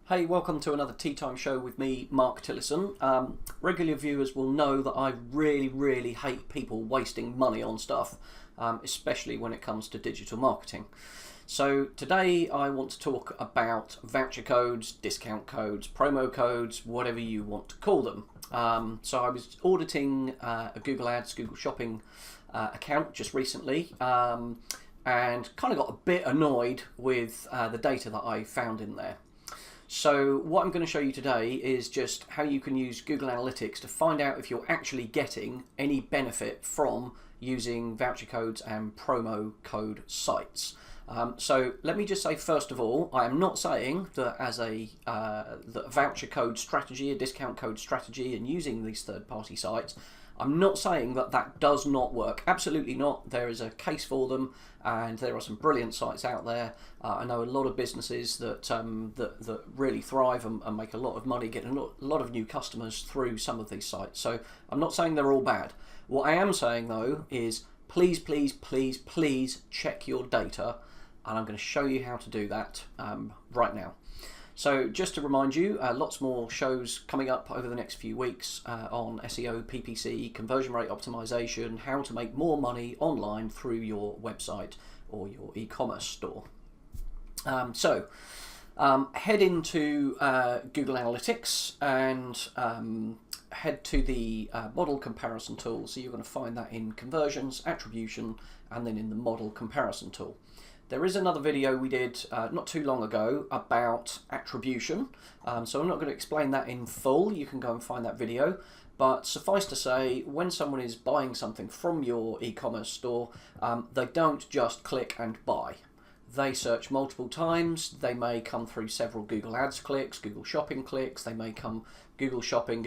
Hey, welcome to another Tea Time Show with me, Mark Tillison. Regular viewers will know that I really hate people wasting money on stuff, especially when it comes to digital marketing. So today I want to talk about voucher codes, discount codes, promo codes, whatever you want to call them. So I was auditing a Google Ads, Google Shopping account just recently, and kind of got a bit annoyed with the data that I found in there. So what I'm going to show you today is just how you can use Google Analytics to find out if you're actually getting any benefit from using voucher codes and promo code sites. So let me just say, first of all, I am not saying that as a voucher code strategy, a discount code strategy, and using these third-party sites, I'm not saying that that does not work. Absolutely not. There is a case for them, and there are some brilliant sites out there. I know a lot of businesses that that really thrive and make a lot of money, get a lot of new customers through some of these sites. So I'm not saying they're all bad. What I am saying though is please check your data, and I'm going to show you how to do that right now. So just to remind you, lots more shows coming up over the next few weeks on SEO, PPC, conversion rate optimization, how to make more money online through your website or your e-commerce store. Head into Google Analytics and head to the model comparison tool. So you're going to find that in conversions, attribution, and then in the model comparison tool. There is another video we did not too long ago about attribution, so I'm not going to explain that in full. You can go and find that video, but suffice to say, when someone is buying something from your e-commerce store, they don't just click and buy. They search multiple times. They may come through several Google Ads clicks, Google Shopping clicks. They may come Google Shopping,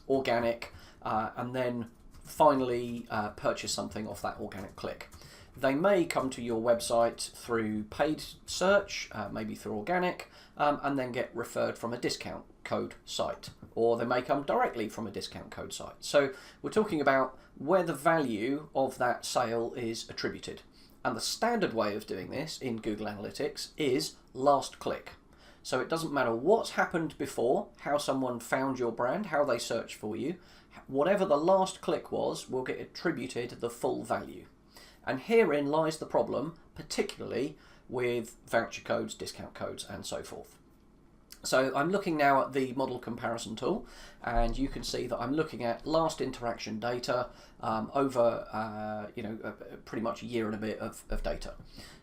organic, and then finally purchase something off that organic click. They may come to your website through paid search, maybe through organic, and then get referred from a discount code site, or they may come directly from a discount code site. So we're talking about where the value of that sale is attributed. And the standard way of doing this in Google Analytics is last click. So it doesn't matter what's happened before, how someone found your brand, how they searched for you, whatever the last click was will get attributed the full value. And herein lies the problem, particularly with voucher codes, discount codes, and so forth. So I'm looking now at the model comparison tool, and you can see that I'm looking at last interaction data over pretty much a year and a bit of data.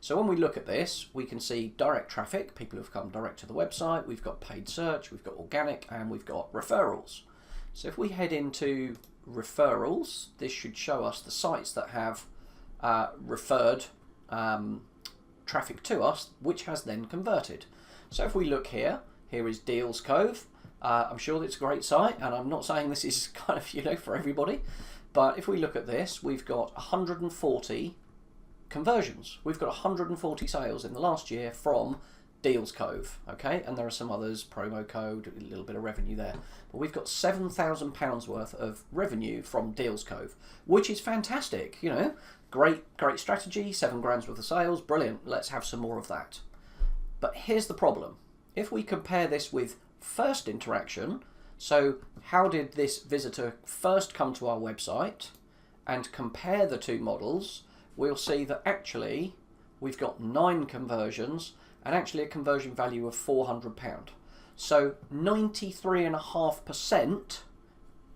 So when we look at this, we can see direct traffic, people who've come direct to the website, we've got paid search, we've got organic, and we've got referrals. So if we head into referrals, this should show us the sites that have referred traffic to us, which has then converted. So if we look here is Deals Cove. I'm sure it's a great site, and I'm not saying this is kind of for everybody, but if we look at this, we've got 140 conversions. We've got 140 sales in the last year from Deals Cove, okay, and there are some others, promo code, a little bit of revenue there, but we've got £7,000 worth of revenue from Deals Cove, which is fantastic. Great strategy, 7 grand's worth of sales, brilliant, let's have some more of that. But here's the problem. If we compare this with first interaction, so how did this visitor first come to our website, and compare the two models, we'll see that actually we've got 9 conversions and actually a conversion value of £400. So 93.5%,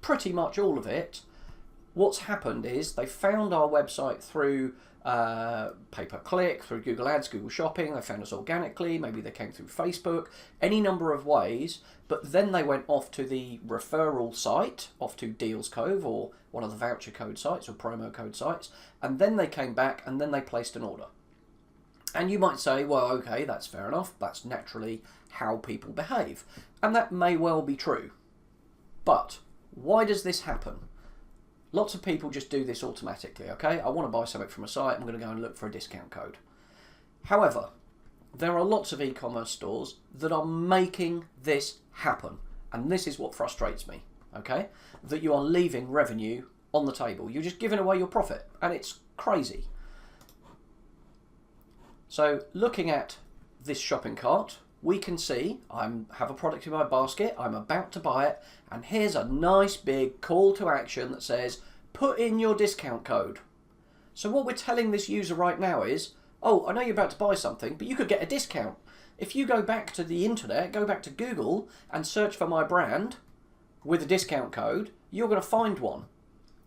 pretty much all of it, what's happened is they found our website through pay-per-click, through Google Ads, Google Shopping, they found us organically, maybe they came through Facebook, any number of ways, but then they went off to the referral site, off to Deals Cove or one of the voucher code sites or promo code sites, and then they came back and then they placed an order. And you might say, well, okay, that's fair enough, that's naturally how people behave, and that may well be true. But why does this happen? Lots of people just do this automatically, okay? I want to buy something from a site, I'm going to go and look for a discount code. However, there are lots of e-commerce stores that are making this happen, and this is what frustrates me, okay? That you are leaving revenue on the table. You're just giving away your profit, and it's crazy. So looking at this shopping cart, we can see I have a product in my basket, I'm about to buy it, and here's a nice big call to action that says, put in your discount code. So what we're telling this user right now is, oh, I know you're about to buy something, but you could get a discount. If you go back to the internet, go back to Google and search for my brand with a discount code, you're going to find one.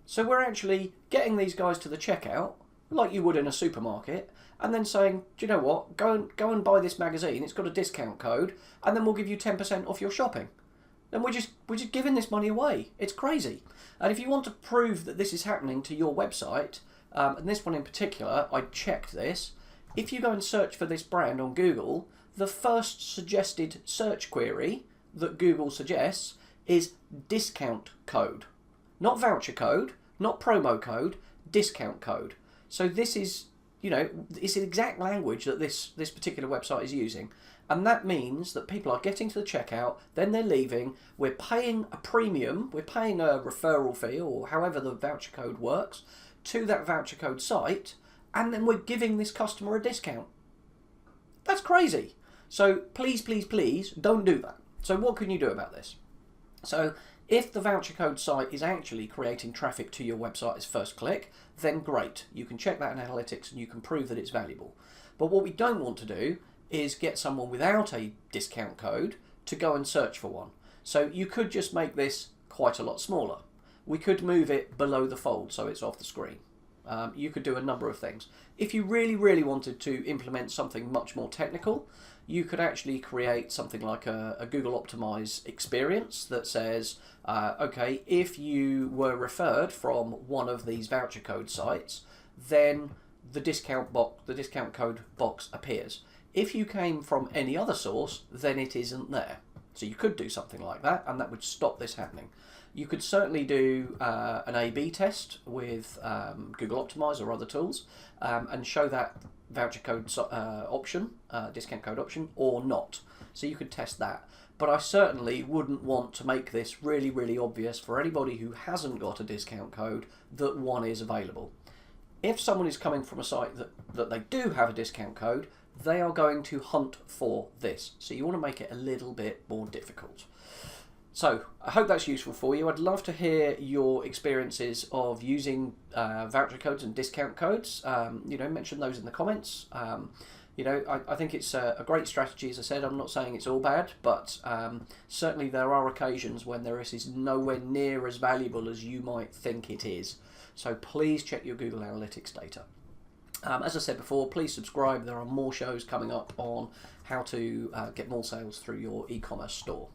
So we're actually getting these guys to the checkout, like you would in a supermarket, and then saying, do you know what, go and buy this magazine, it's got a discount code, and then we'll give you 10% off your shopping. And we're just giving this money away. It's crazy. And if you want to prove that this is happening to your website, and this one in particular, I checked this, if you go and search for this brand on Google, the first suggested search query that Google suggests is discount code. Not voucher code, not promo code, discount code. So this is, it's the exact language that this particular website is using. And that means that people are getting to the checkout, then they're leaving, we're paying a premium, we're paying a referral fee, or however the voucher code works, to that voucher code site, and then we're giving this customer a discount. That's crazy. So please, please, please don't do that. So what can you do about this? So if the voucher code site is actually creating traffic to your website as first click, then great. You can check that in analytics and you can prove that it's valuable. But what we don't want to do is get someone without a discount code to go and search for one. So you could just make this quite a lot smaller. We could move it below the fold so it's off the screen. You could do a number of things. If you really, really wanted to implement something much more technical, you could actually create something like a Google Optimize experience that says, okay, if you were referred from one of these voucher code sites, then the discount code box appears. If you came from any other source, then it isn't there. So you could do something like that, and that would stop this happening. You could certainly do an A/B test with Google Optimize or other tools and show that voucher code option, discount code option, or not. So you could test that. But I certainly wouldn't want to make this really, really obvious for anybody who hasn't got a discount code that one is available. If someone is coming from a site that they do have a discount code, they are going to hunt for this. So you want to make it a little bit more difficult. So I hope that's useful for you. I'd love to hear your experiences of using voucher codes and discount codes. Mention those in the comments. I think it's a great strategy. As I said, I'm not saying it's all bad, but certainly there are occasions when this is nowhere near as valuable as you might think it is. So please check your Google Analytics data. As I said before, please subscribe. There are more shows coming up on how to get more sales through your e-commerce store.